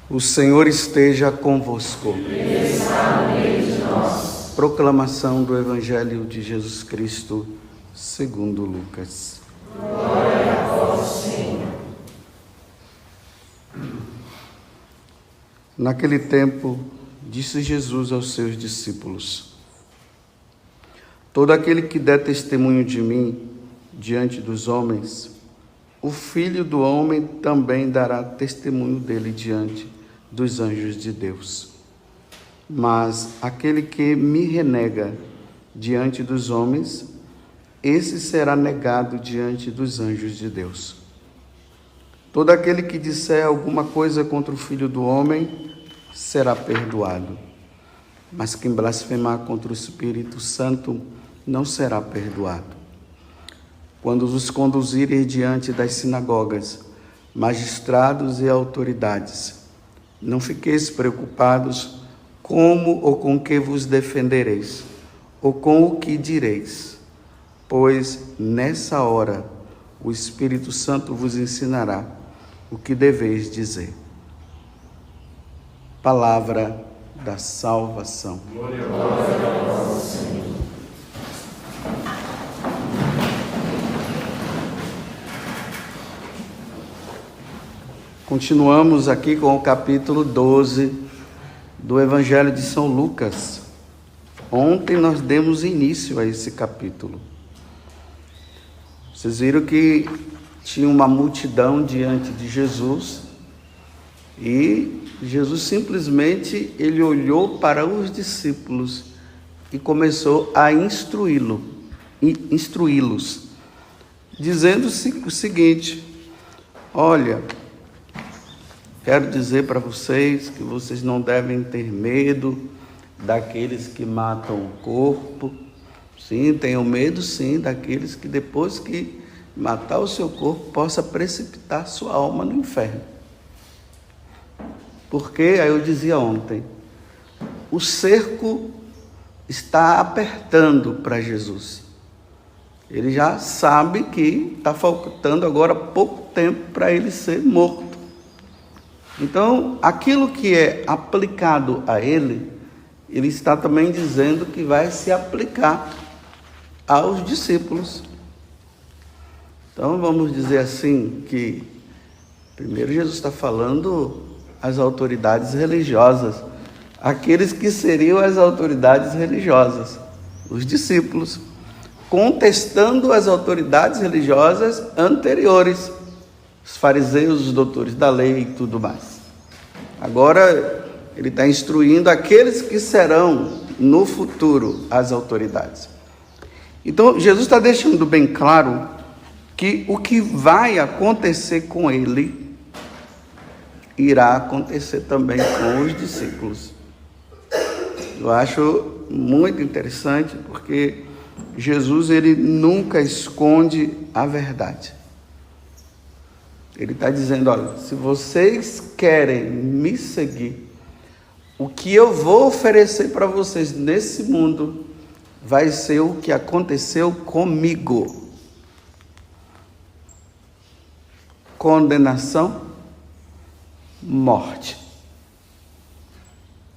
O Senhor esteja convosco. Ele está no meio de nós. Proclamação do Evangelho de Jesus Cristo, segundo Lucas. Glória a vós, Senhor. Naquele tempo, disse Jesus aos seus discípulos: todo aquele que der testemunho de mim diante dos homens, o Filho do Homem também dará testemunho dele diante dos anjos de Deus. Mas aquele que me renega diante dos homens, esse será negado diante dos anjos de Deus. Todo aquele que disser alguma coisa contra o Filho do Homem será perdoado, mas quem blasfemar contra o Espírito Santo não será perdoado. Quando os conduzirem diante das sinagogas, magistrados e autoridades, não fiqueis preocupados como ou com que vos defendereis, ou com o que direis, pois nessa hora o Espírito Santo vos ensinará o que deveis dizer. Palavra da salvação. Glória a vós, Senhor. Continuamos aqui com o capítulo 12 do Evangelho de São Lucas. Ontem nós demos início a esse capítulo. Vocês viram que tinha uma multidão diante de Jesus e Jesus simplesmente ele olhou para os discípulos e começou a instruí-los, dizendo o seguinte: olha, quero dizer para vocês que vocês não devem ter medo daqueles que matam o corpo. Sim, tenham medo sim daqueles que depois que matar o seu corpo possa precipitar sua alma no inferno. Porque, aí eu dizia ontem, o cerco está apertando para Jesus. Ele já sabe que está faltando agora pouco tempo para ele ser morto. Então, aquilo que é aplicado a ele, ele está também dizendo que vai se aplicar aos discípulos. Então, vamos dizer assim, que primeiro Jesus está falando às autoridades religiosas, aqueles que seriam as autoridades religiosas, os discípulos, contestando as autoridades religiosas anteriores, os fariseus, os doutores da lei e tudo mais. Agora, ele está instruindo aqueles que serão, no futuro, as autoridades. Então, Jesus está deixando bem claro que o que vai acontecer com ele, irá acontecer também com os discípulos. Eu acho muito interessante, porque Jesus, ele nunca esconde a verdade. Ele está dizendo, olha, se vocês querem me seguir, o que eu vou oferecer para vocês nesse mundo vai ser o que aconteceu comigo. Condenação, morte.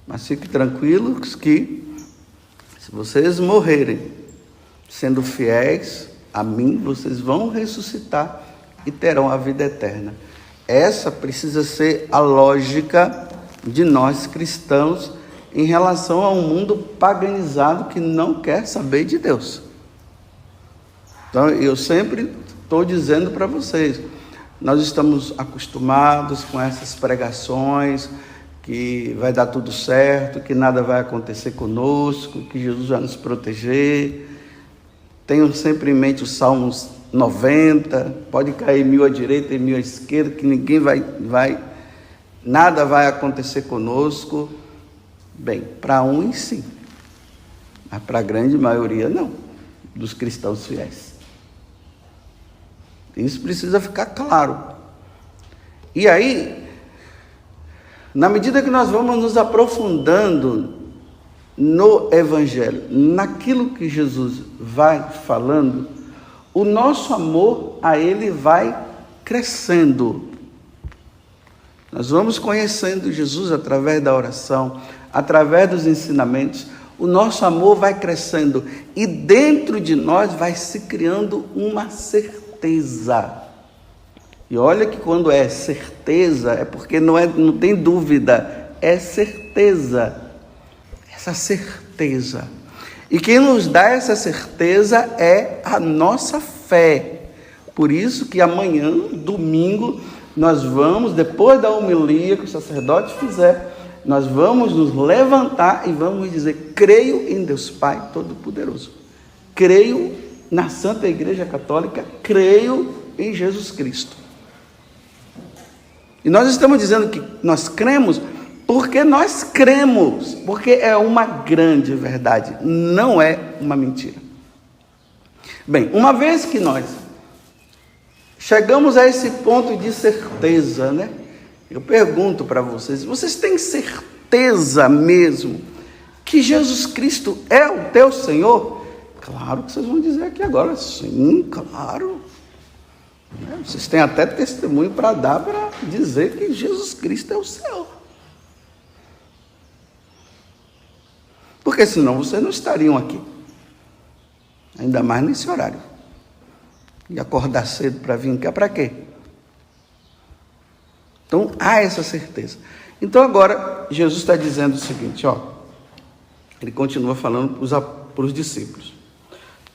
Mas fiquem tranquilos que, se vocês morrerem sendo fiéis a mim, vocês vão ressuscitar e terão a vida eterna. Essa precisa ser a lógica de nós cristãos em relação a um mundo paganizado que não quer saber de Deus. Então, eu sempre estou dizendo para vocês, nós estamos acostumados com essas pregações, que vai dar tudo certo, que nada vai acontecer conosco, que Jesus vai nos proteger. Tenham sempre em mente os Salmos 90, pode cair 1000 à direita e 1000 à esquerda, que ninguém nada vai acontecer conosco. Bem, para uns sim, mas para a grande maioria não, dos cristãos fiéis. Isso precisa ficar claro. E aí, na medida que nós vamos nos aprofundando no Evangelho, naquilo que Jesus vai falando, o nosso amor a Ele vai crescendo. nós vamos conhecendo Jesus através da oração, através dos ensinamentos, o nosso amor vai crescendo e dentro de nós vai se criando uma certeza. E olha que quando é certeza, é porque não tem dúvida, é certeza. Essa certeza. E quem nos dá essa certeza é a nossa fé. Por isso que amanhã, domingo, nós vamos, depois da homilia que o sacerdote fizer, nós vamos nos levantar e vamos dizer: creio em Deus Pai Todo-Poderoso. Creio na Santa Igreja Católica, creio em Jesus Cristo. E nós estamos dizendo que nós cremos porque nós cremos, porque é uma grande verdade, não é uma mentira. Bem, uma vez que nós chegamos a esse ponto de certeza, né? Eu pergunto para vocês têm certeza mesmo que Jesus Cristo é o teu Senhor? Claro que vocês vão dizer aqui agora, sim, claro. Vocês têm até testemunho para dar, para dizer que Jesus Cristo é o Senhor. Porque senão vocês não estariam aqui. Ainda mais nesse horário. E acordar cedo para vir cá, para quê? Então, há essa certeza. Então, agora, Jesus está dizendo o seguinte, ele continua falando para os discípulos.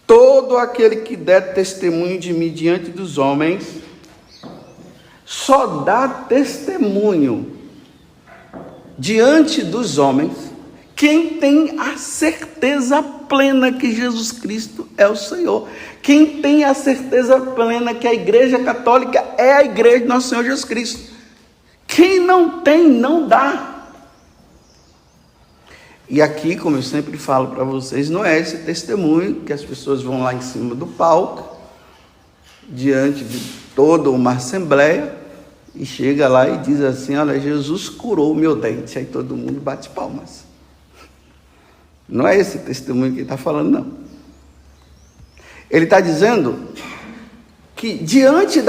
Todo aquele que der testemunho de mim diante dos homens, só dá testemunho diante dos homens quem tem a certeza plena que Jesus Cristo é o Senhor. Quem tem a certeza plena que a Igreja Católica é a Igreja de Nosso Senhor Jesus Cristo. Quem não tem, não dá. E aqui, como eu sempre falo para vocês, não é esse testemunho que as pessoas vão lá em cima do palco, diante de toda uma assembleia, e chega lá e diz assim: olha, Jesus curou o meu dente. Aí todo mundo bate palmas. Não é esse testemunho que ele está falando, não. Ele está dizendo que diante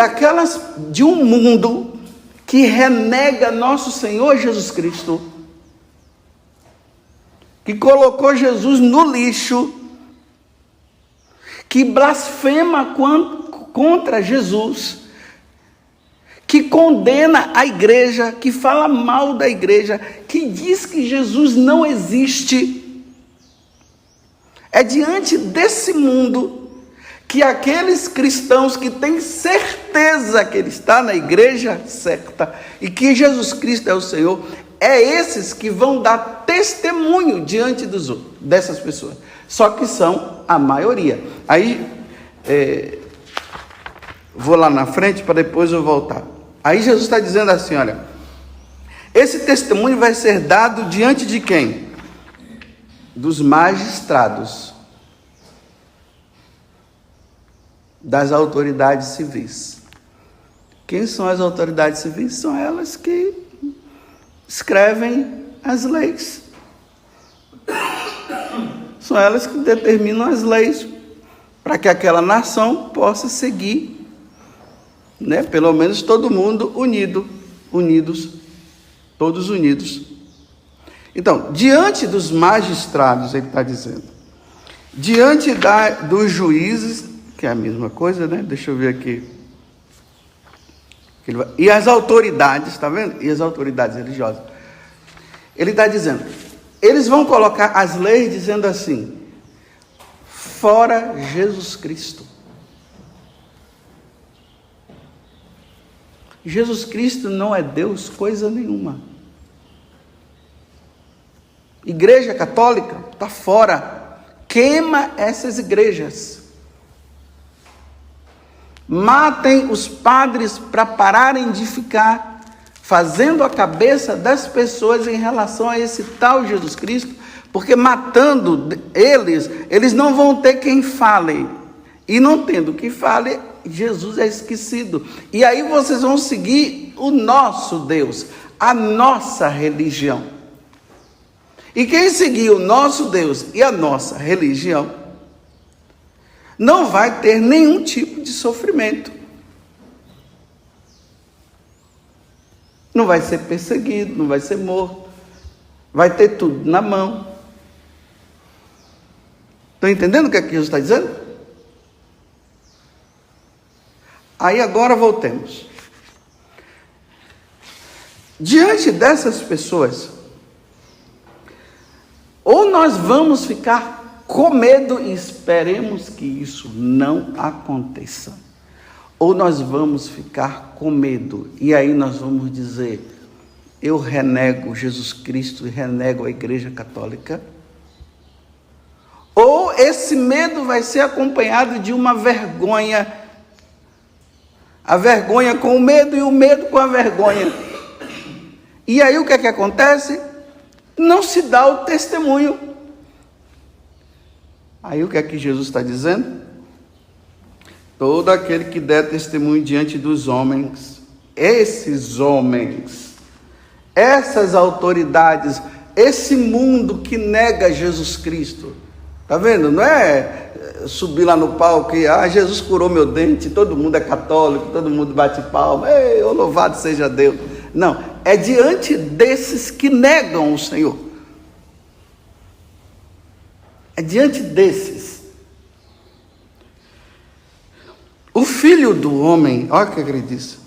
de um mundo que renega nosso Senhor Jesus Cristo, que colocou Jesus no lixo, que blasfema contra Jesus, que condena a igreja, que fala mal da igreja, que diz que Jesus não existe. É diante desse mundo que aqueles cristãos que têm certeza que ele está na igreja certa e que Jesus Cristo é o Senhor, é esses que vão dar testemunho diante dessas pessoas. Só que são a maioria. Aí, vou lá na frente para depois eu voltar. Aí Jesus está dizendo assim, olha, esse testemunho vai ser dado diante de quem? Dos magistrados, das autoridades civis. Quem são as autoridades civis? São elas que escrevem as leis. São elas que determinam as leis para que aquela nação possa seguir, né? Pelo menos todo mundo todos unidos. Então, diante dos magistrados, ele está dizendo, diante dos juízes, que é a mesma coisa, né? Deixa eu ver aqui. E as autoridades, está vendo? E as autoridades religiosas. Ele está dizendo, eles vão colocar as leis dizendo assim, fora Jesus Cristo. Jesus Cristo não é Deus, coisa nenhuma. Igreja Católica está fora. Queima essas igrejas. Matem os padres para pararem de ficar fazendo a cabeça das pessoas em relação a esse tal Jesus Cristo, porque matando eles não vão ter quem fale. E não tendo quem fale, Jesus é esquecido. E aí vocês vão seguir o nosso Deus, a nossa religião. E quem seguir o nosso Deus e a nossa religião, não vai ter nenhum tipo de sofrimento. Não vai ser perseguido, não vai ser morto. Vai ter tudo na mão. Estão entendendo o que é que Jesus está dizendo? Aí agora voltemos. Diante dessas pessoas, ou nós vamos ficar com medo e esperemos que isso não aconteça, ou nós vamos ficar com medo e aí nós vamos dizer: eu renego Jesus Cristo e renego a Igreja Católica. Ou esse medo vai ser acompanhado de uma vergonha, a vergonha com o medo e o medo com a vergonha. E aí o que é que acontece? Não se dá o testemunho. Aí o que é que Jesus está dizendo? Todo aquele que der testemunho diante dos homens, esses homens, essas autoridades, esse mundo que nega Jesus Cristo, tá vendo? Não é subir lá no palco e Jesus curou meu dente, todo mundo é católico, todo mundo bate palma, ei, louvado seja Deus. Não, é diante desses que negam o Senhor. É diante desses. O Filho do Homem, olha o que ele diz,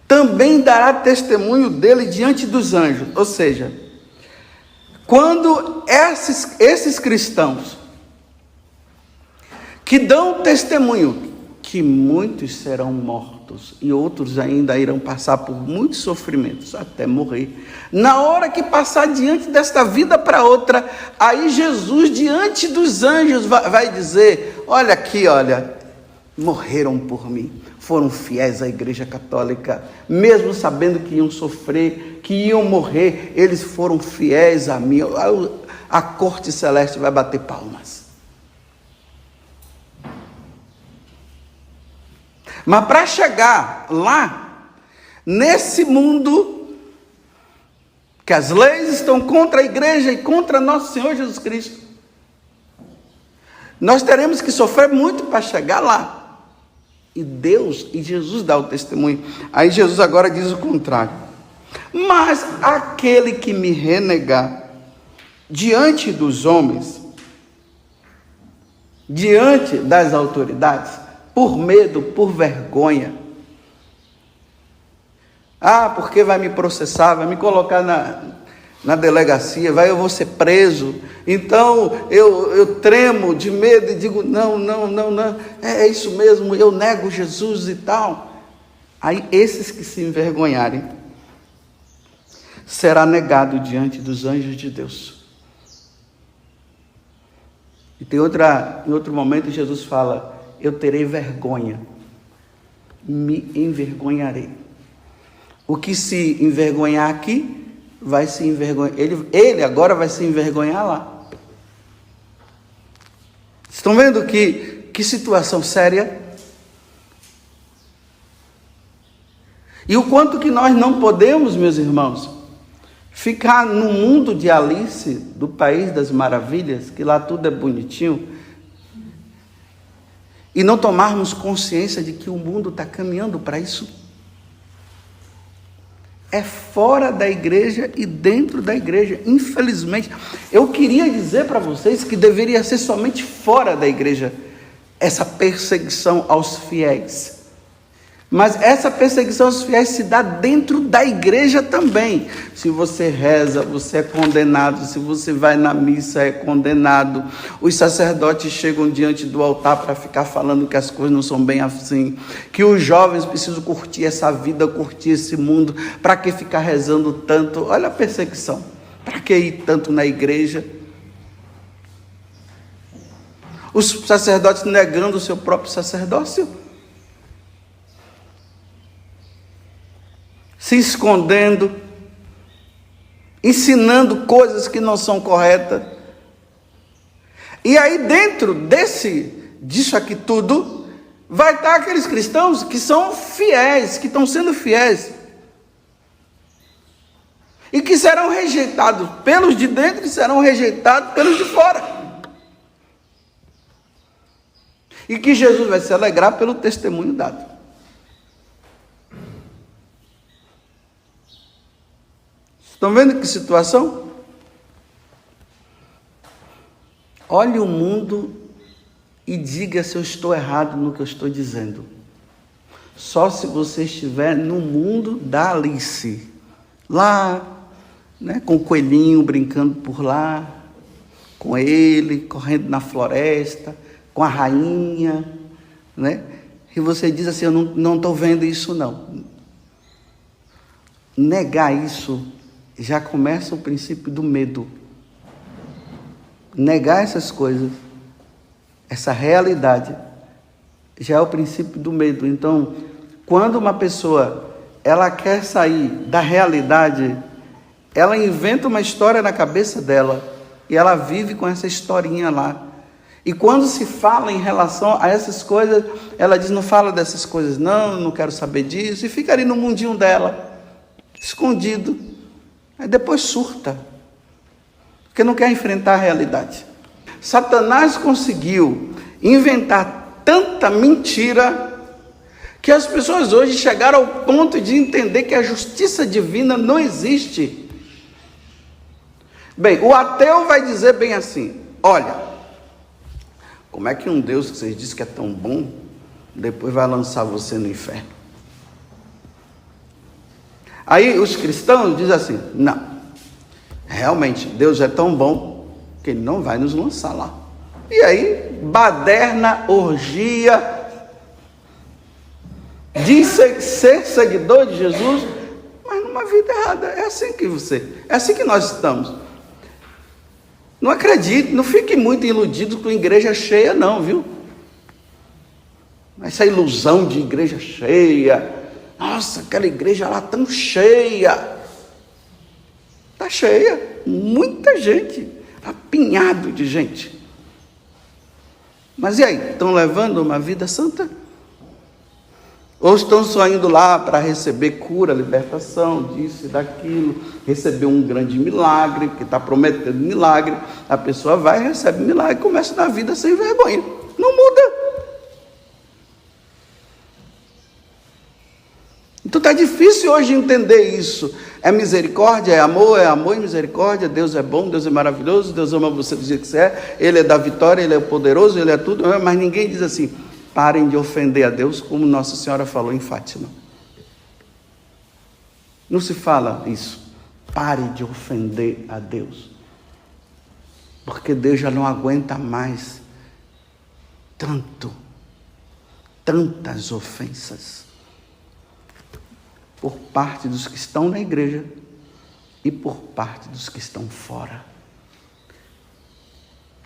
também dará testemunho dele diante dos anjos. Ou seja, quando esses cristãos que dão testemunho que muitos serão mortos e outros ainda irão passar por muitos sofrimentos até morrer, na hora que passar diante desta vida para outra, aí Jesus diante dos anjos vai dizer: olha aqui, olha, morreram por mim, foram fiéis à Igreja Católica, mesmo sabendo que iam sofrer, que iam morrer, eles foram fiéis a mim. A corte celeste vai bater palmas. Mas para chegar lá, nesse mundo, que as leis estão contra a igreja e contra nosso Senhor Jesus Cristo, nós teremos que sofrer muito para chegar lá. E Deus e Jesus dá o testemunho. Aí Jesus agora diz o contrário. Mas aquele que me renegar diante dos homens, diante das autoridades, por medo, por vergonha, porque vai me processar, vai me colocar na delegacia, eu vou ser preso, então eu tremo de medo e digo: não, é isso mesmo, eu nego Jesus e tal. Aí esses que se envergonharem, será negado diante dos anjos de Deus. E em outro momento Jesus fala: eu terei vergonha, me envergonharei. O que se envergonhar aqui, vai se envergonhar, ele agora vai se envergonhar lá. Estão vendo que situação séria? E o quanto que nós não podemos, meus irmãos, ficar no mundo de Alice, do País das Maravilhas, que lá tudo é bonitinho, e não tomarmos consciência de que o mundo está caminhando para isso. É fora da igreja e dentro da igreja, infelizmente. Eu queria dizer para vocês que deveria ser somente fora da igreja essa perseguição aos fiéis. Mas essa perseguição aos fiéis se dá dentro da igreja também. Se você reza, você é condenado. Se você vai na missa, é condenado. Os sacerdotes chegam diante do altar para ficar falando que as coisas não são bem assim. Que os jovens precisam curtir essa vida, curtir esse mundo. Para que ficar rezando tanto? Olha a perseguição. Para que ir tanto na igreja? Os sacerdotes negando o seu próprio sacerdócio. Se escondendo, ensinando coisas que não são corretas. E aí dentro disso aqui tudo, vai estar aqueles cristãos que são fiéis, que estão sendo fiéis. E que serão rejeitados pelos de dentro e serão rejeitados pelos de fora. E que Jesus vai se alegrar pelo testemunho dado. Estão vendo que situação? Olhe o mundo e diga se eu estou errado no que eu estou dizendo. Só se você estiver no mundo da Alice, lá, né, com o coelhinho brincando por lá, com ele, correndo na floresta, com a rainha, né? E você diz assim, eu não estou vendo isso não. Negar isso já começa o princípio do medo. Negar essas coisas, essa realidade, já é o princípio do medo. Então, quando uma pessoa, ela quer sair da realidade, ela inventa uma história na cabeça dela, e ela vive com essa historinha lá. E quando se fala em relação a essas coisas, ela diz, não fala dessas coisas não quero saber disso, e fica ali no mundinho dela, escondido. Aí depois surta, porque não quer enfrentar a realidade. Satanás conseguiu inventar tanta mentira que as pessoas hoje chegaram ao ponto de entender que a justiça divina não existe. Bem, o ateu vai dizer bem assim, olha, como é que um Deus que vocês dizem que é tão bom, depois vai lançar você no inferno? Aí os cristãos dizem assim, não, realmente Deus é tão bom que Ele não vai nos lançar lá. E aí, baderna, orgia, diz ser seguidor de Jesus, mas numa vida errada. É assim que nós estamos. Não acredite, não fique muito iludido com igreja cheia não, viu? Essa ilusão de igreja cheia, nossa, aquela igreja lá tão cheia. Está cheia, muita gente, apinhado de gente. Mas e aí, estão levando uma vida santa? Ou estão só indo lá para receber cura, libertação, disso e daquilo, receber um grande milagre, que está prometendo milagre, a pessoa vai, recebe milagre e começa na vida sem vergonha. Não muda. Então está difícil hoje entender isso. É misericórdia, é amor e misericórdia. Deus é bom, Deus é maravilhoso, Deus ama você do jeito que você é, Ele é da vitória, Ele é o poderoso, Ele é tudo, mas ninguém diz assim, parem de ofender a Deus, como Nossa Senhora falou em Fátima. Não se fala isso. Pare de ofender a Deus. Porque Deus já não aguenta mais tantas ofensas por parte dos que estão na igreja e por parte dos que estão fora.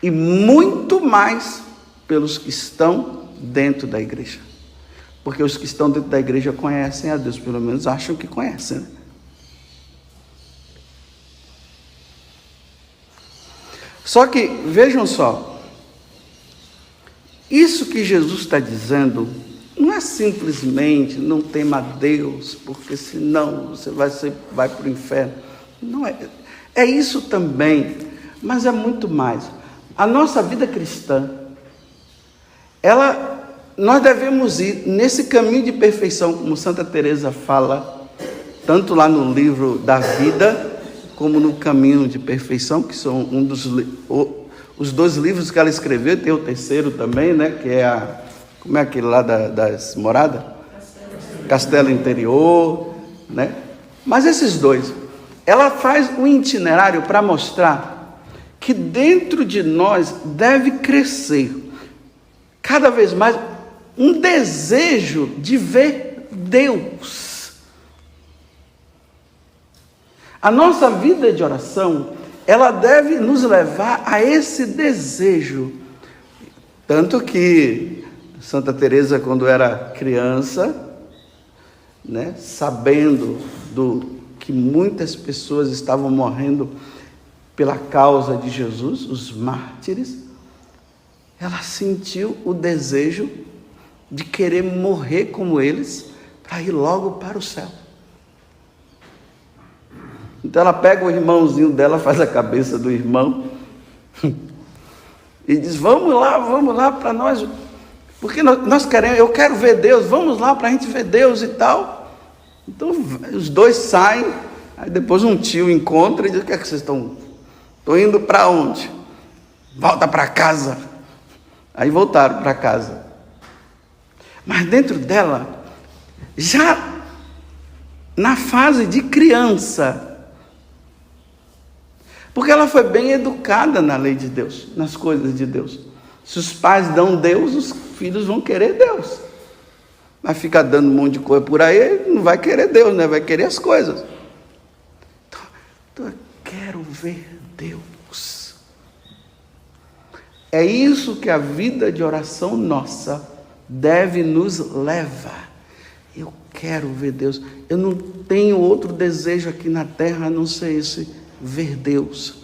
E muito mais pelos que estão dentro da igreja. Porque os que estão dentro da igreja conhecem a Deus, pelo menos acham que conhecem, né? Só que, vejam só, isso que Jesus está dizendo não é simplesmente não tema a Deus, porque senão você vai para o inferno. Não é. É isso também, mas é muito mais. A nossa vida cristã, nós devemos ir nesse caminho de perfeição, como Santa Teresa fala, tanto lá no livro da vida, como no caminho de perfeição, que são os dois livros que ela escreveu, tem o terceiro também, né, que é como é aquele lá das moradas? Castelo Interior, né? Mas esses dois, ela faz um itinerário para mostrar que dentro de nós deve crescer cada vez mais um desejo de ver Deus. A nossa vida de oração, ela deve nos levar a esse desejo. Tanto que Santa Teresa, quando era criança, né, sabendo que muitas pessoas estavam morrendo pela causa de Jesus, os mártires, ela sentiu o desejo de querer morrer como eles, para ir logo para o céu. Então ela pega o irmãozinho dela, faz a cabeça do irmão, e diz, vamos lá para nós, porque nós queremos, eu quero ver Deus, vamos lá para a gente ver Deus e tal. Então os dois saem, Aí depois um tio encontra e diz: o que é que vocês estão? Estou indo para onde? Volta para casa. Aí voltaram para casa. Mas dentro dela, já na fase de criança, porque ela foi bem educada na lei de Deus, nas coisas de Deus. Se os pais dão Deus, os filhos vão querer Deus. Mas ficar dando um monte de coisa por aí, não vai querer Deus, né? Vai querer as coisas. Então eu quero ver Deus. É isso que a vida de oração nossa deve nos levar. Eu quero ver Deus. Eu não tenho outro desejo aqui na terra a não ser esse: ver Deus.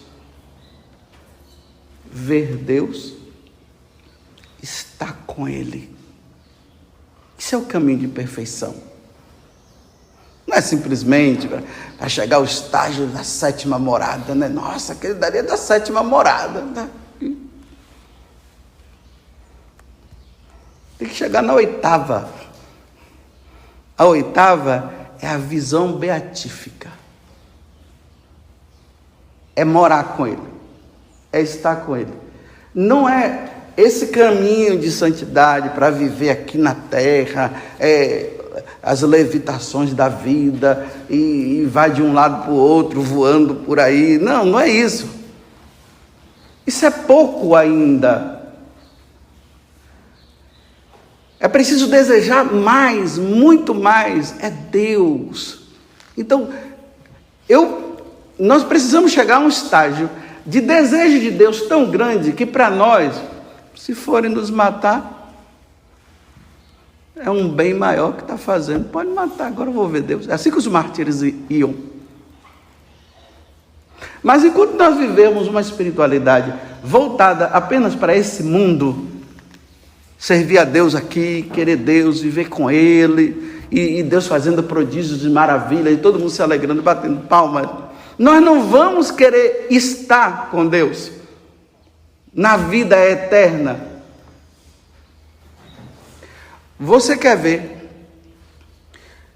Ver Deus, estar com Ele. Isso é o caminho de perfeição. Não é simplesmente para chegar ao estágio da 7ª morada, né? Nossa, aquele daria da 7ª morada. Tá? Tem que chegar na 8ª. A 8ª é a visão beatífica. É morar com Ele. É estar com Ele. Não é esse caminho de santidade para viver aqui na terra, as levitações da vida, e vai de um lado para o outro, voando por aí. Não, não é isso. Isso é pouco ainda. É preciso desejar mais, muito mais, é Deus. Então, nós precisamos chegar a um estágio de desejo de Deus tão grande que para nós, se forem nos matar, é um bem maior que está fazendo. Pode matar, agora eu vou ver Deus. É assim que os mártires iam. Mas enquanto nós vivemos uma espiritualidade voltada apenas para esse mundo, servir a Deus aqui, querer Deus, viver com Ele, e Deus fazendo prodígios e maravilhas, e todo mundo se alegrando, batendo palmas, nós não vamos querer estar com Deus na vida eterna. Você quer ver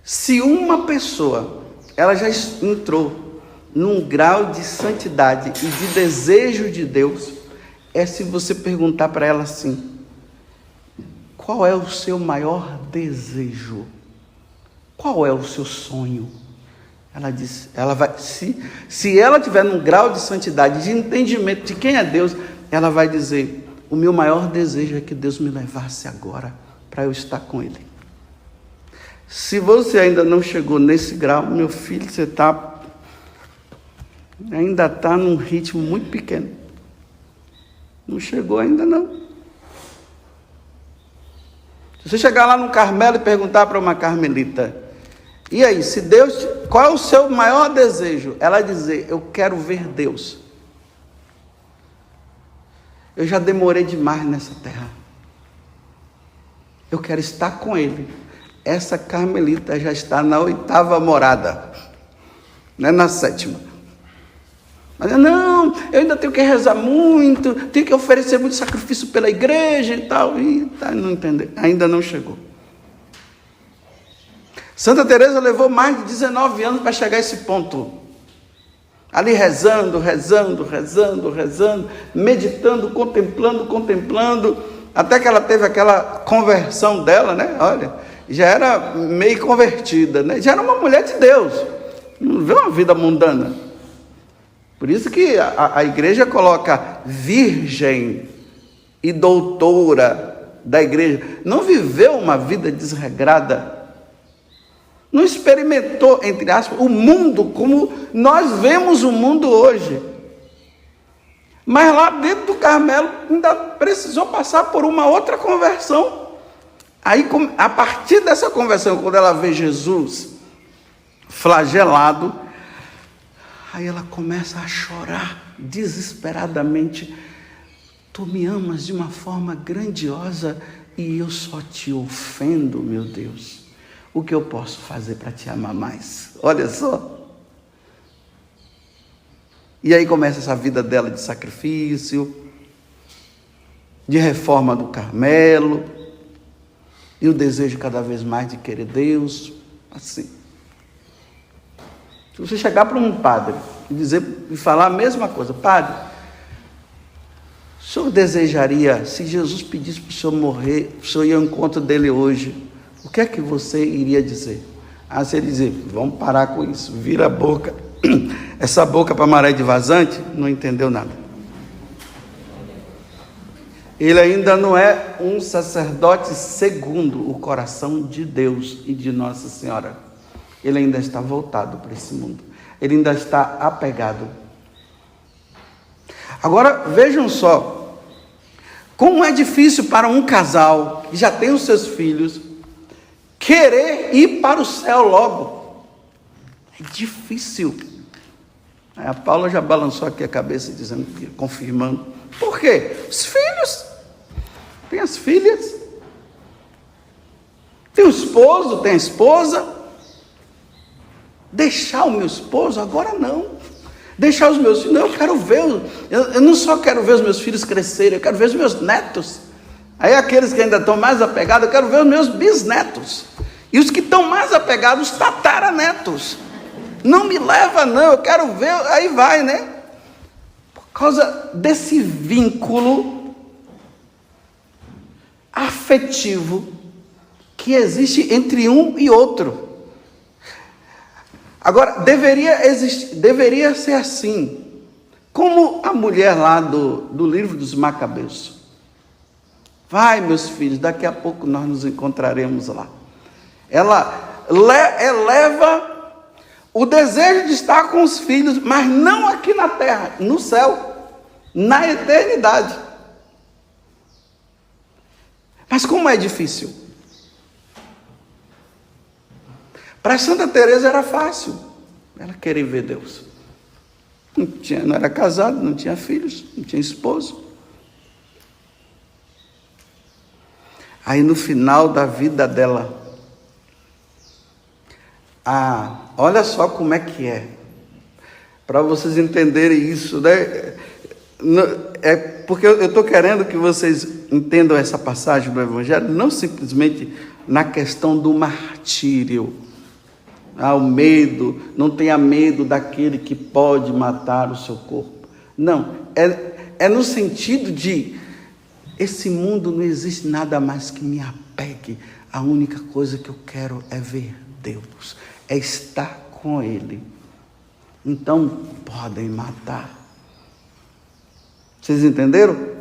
se uma pessoa, ela já entrou num grau de santidade e de desejo de Deus, é se você perguntar para ela assim: qual é o seu maior desejo? Qual é o seu sonho? Ela diz, se ela tiver num grau de santidade, de entendimento de quem é Deus, ela vai dizer: o meu maior desejo é que Deus me levasse agora para eu estar com Ele. Se você ainda não chegou nesse grau, meu filho, você ainda está num ritmo muito pequeno. Não chegou ainda não. Se você chegar lá no Carmelo e perguntar para uma carmelita: e aí, se Deus, qual é o seu maior desejo? Ela dizer: eu quero ver Deus. Eu já demorei demais nessa terra. Eu quero estar com Ele. Essa carmelita já está na 8ª morada, não é na 7ª. Mas não, eu ainda tenho que rezar muito, tenho que oferecer muito sacrifício pela igreja e tal. E não entender, ainda não chegou. Santa Teresa levou mais de 19 anos para chegar a esse ponto. Ali rezando, meditando, contemplando, até que ela teve aquela conversão dela, né? Olha, já era meio convertida, né? Já era uma mulher de Deus, não viveu uma vida mundana. Por isso que a igreja coloca virgem e doutora da igreja. Não viveu uma vida desregrada. Não experimentou, entre aspas, o mundo como nós vemos o mundo hoje. Mas lá dentro do Carmelo ainda precisou passar por uma outra conversão. Aí, a partir dessa conversão, quando ela vê Jesus flagelado, aí ela começa a chorar desesperadamente. Tu me amas de uma forma grandiosa e eu só te ofendo, meu Deus. O que eu posso fazer para te amar mais? Olha só. E aí começa essa vida dela de sacrifício, de reforma do Carmelo, e o desejo cada vez mais de querer Deus, assim. Se você chegar para um padre e falar a mesma coisa: padre, o senhor desejaria, se Jesus pedisse para o senhor morrer, o senhor ir ao encontro dele hoje, o que é que você iria dizer? Se ele dizer: vamos parar com isso, vira a boca, essa boca para maré de vazante, não entendeu nada. Ele ainda não é um sacerdote segundo o coração de Deus e de Nossa Senhora. Ele ainda está voltado para esse mundo. Ele ainda está apegado. Agora, vejam só, como é difícil para um casal que já tem os seus filhos querer ir para o céu logo. É difícil. Aí a Paula já balançou aqui a cabeça, dizendo, confirmando. Por quê? Os filhos. Tem as filhas. Tem o esposo, tem a esposa. Deixar o meu esposo? Agora não. Deixar os meus filhos? Não, eu quero ver. Eu não só quero ver os meus filhos crescerem, eu quero ver os meus netos. Aí aqueles que ainda estão mais apegados, eu quero ver os meus bisnetos. E os que estão mais apegados, os tataranetos. Não me leva não, eu quero ver, aí vai, né? Por causa desse vínculo afetivo que existe entre um e outro. Agora, deveria ser assim, como a mulher lá do livro dos Macabeus. Vai, meus filhos, daqui a pouco nós nos encontraremos lá. Ela eleva o desejo de estar com os filhos, mas não aqui na terra, no céu, na eternidade. Mas como é difícil? Para Santa Teresa era fácil, ela queria ver Deus. Não era casada, não tinha filhos, não tinha esposo. Aí no final da vida dela, olha só como é que é, para vocês entenderem isso, né? É porque eu estou querendo que vocês entendam essa passagem do Evangelho, não simplesmente na questão do martírio. O medo, não tenha medo daquele que pode matar o seu corpo. Não, é no sentido de, esse mundo não existe nada mais que me apegue, a única coisa que eu quero é ver Deus, é estar com Ele. Então, podem matar. Vocês entenderam?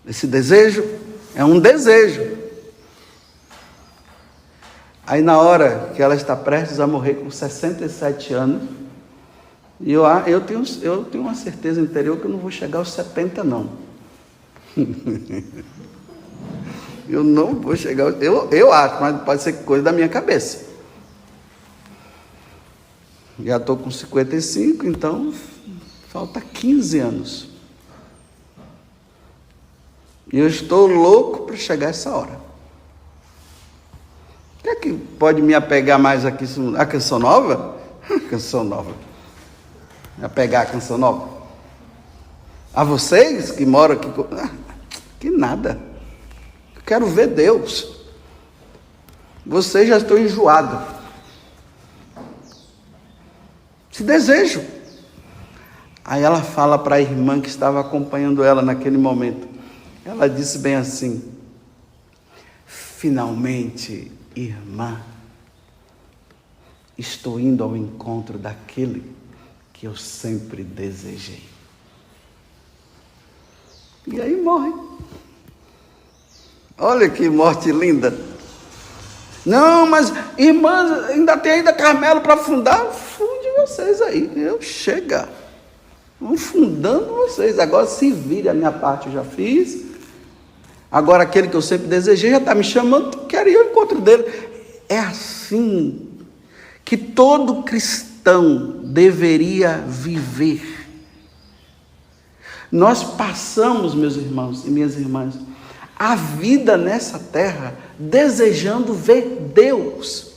Esse desejo é um desejo. Aí na hora que ela está prestes a morrer com 67 anos, e eu tenho uma certeza interior que eu não vou chegar aos 70 não. Eu não vou chegar, eu acho, mas pode ser coisa da minha cabeça. Já estou com 55, então falta 15 anos. E eu estou louco para chegar a essa hora. O que é que pode me apegar mais aqui? A Canção Nova? Canção Nova. Me apegar a Canção Nova? A vocês que moram aqui? Que nada. Eu quero ver Deus. Vocês já estão enjoados. Esse desejo. Aí ela fala para a irmã que estava acompanhando ela naquele momento. Ela disse bem assim: finalmente, irmã, estou indo ao encontro daquele que eu sempre desejei. E aí morre. Olha que morte linda. Não, mas irmã, ainda tem ainda Carmelo para fundar. Funde vocês aí. Chega. Vão fundando vocês. Agora se vire, a minha parte eu já fiz. Agora aquele que eu sempre desejei já está me chamando, quero ir ao encontro dele. É assim que todo cristão deveria viver. Nós passamos, meus irmãos e minhas irmãs, a vida nessa terra desejando ver Deus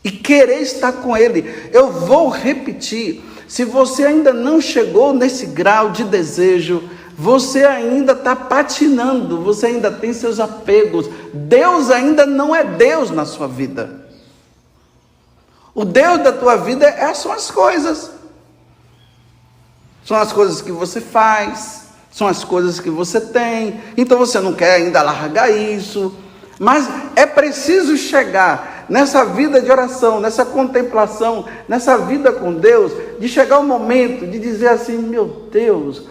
e querer estar com Ele. Eu vou repetir, se você ainda não chegou nesse grau de desejo, você ainda está patinando, você ainda tem seus apegos. Deus ainda não é Deus na sua vida. O Deus da tua vida são as coisas. São as coisas que você faz, são as coisas que você tem. Então você não quer ainda largar isso. Mas é preciso chegar nessa vida de oração, nessa contemplação, nessa vida com Deus, de chegar o momento de dizer assim: meu Deus,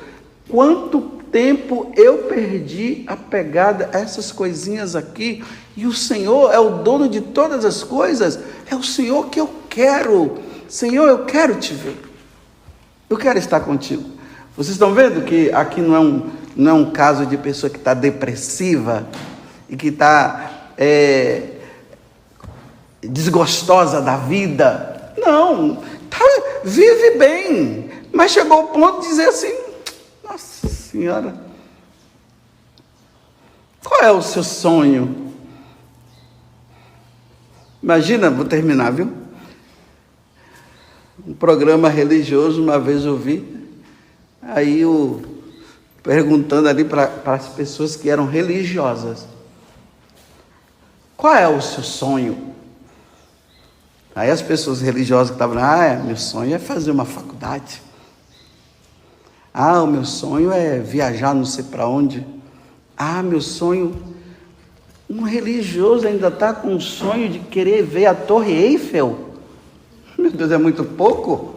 quanto tempo eu perdi apegada a essas coisinhas aqui, e o Senhor é o dono de todas as coisas, é o Senhor que eu quero. Senhor, eu quero te ver, eu quero estar contigo. Vocês estão vendo que aqui não é um caso de pessoa que está depressiva e que está desgostosa da vida. Não, vive bem, mas chegou ao ponto de dizer assim: nossa Senhora, qual é o seu sonho? Imagina, vou terminar, viu? Um programa religioso, uma vez eu vi, aí perguntando ali para as pessoas que eram religiosas: qual é o seu sonho? Aí as pessoas religiosas que estavam lá: meu sonho é fazer uma faculdade. O meu sonho é viajar não sei para onde. Meu sonho... Um religioso ainda está com o sonho de querer ver a Torre Eiffel? Meu Deus, é muito pouco.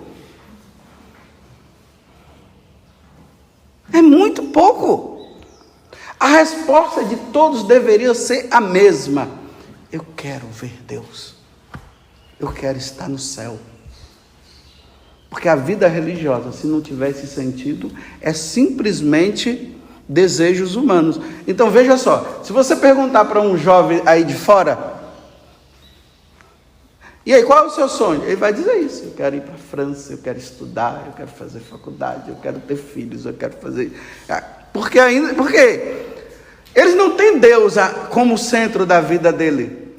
É muito pouco. A resposta de todos deveria ser a mesma: eu quero ver Deus. Eu quero estar no céu. Porque a vida religiosa, se não tivesse sentido, é simplesmente desejos humanos. Então veja só, se você perguntar para um jovem aí de fora: e aí, qual é o seu sonho? Ele vai dizer isso: eu quero ir para a França, eu quero estudar, eu quero fazer faculdade, eu quero ter filhos, eu quero fazer... Porque eles não têm Deus como centro da vida dele.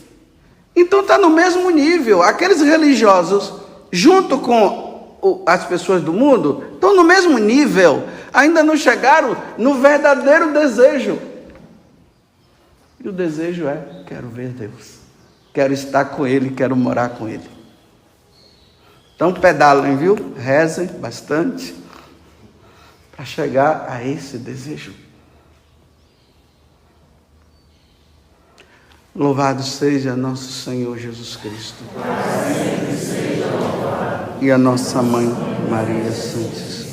Então está no mesmo nível. Aqueles religiosos, junto com as pessoas do mundo, estão no mesmo nível, ainda não chegaram no verdadeiro desejo. E o desejo é: quero ver Deus, quero estar com Ele, quero morar com Ele. Então pedalem, viu? Rezem bastante para chegar a esse desejo. Louvado seja nosso Senhor Jesus Cristo. E a nossa Mãe Maria Santíssima.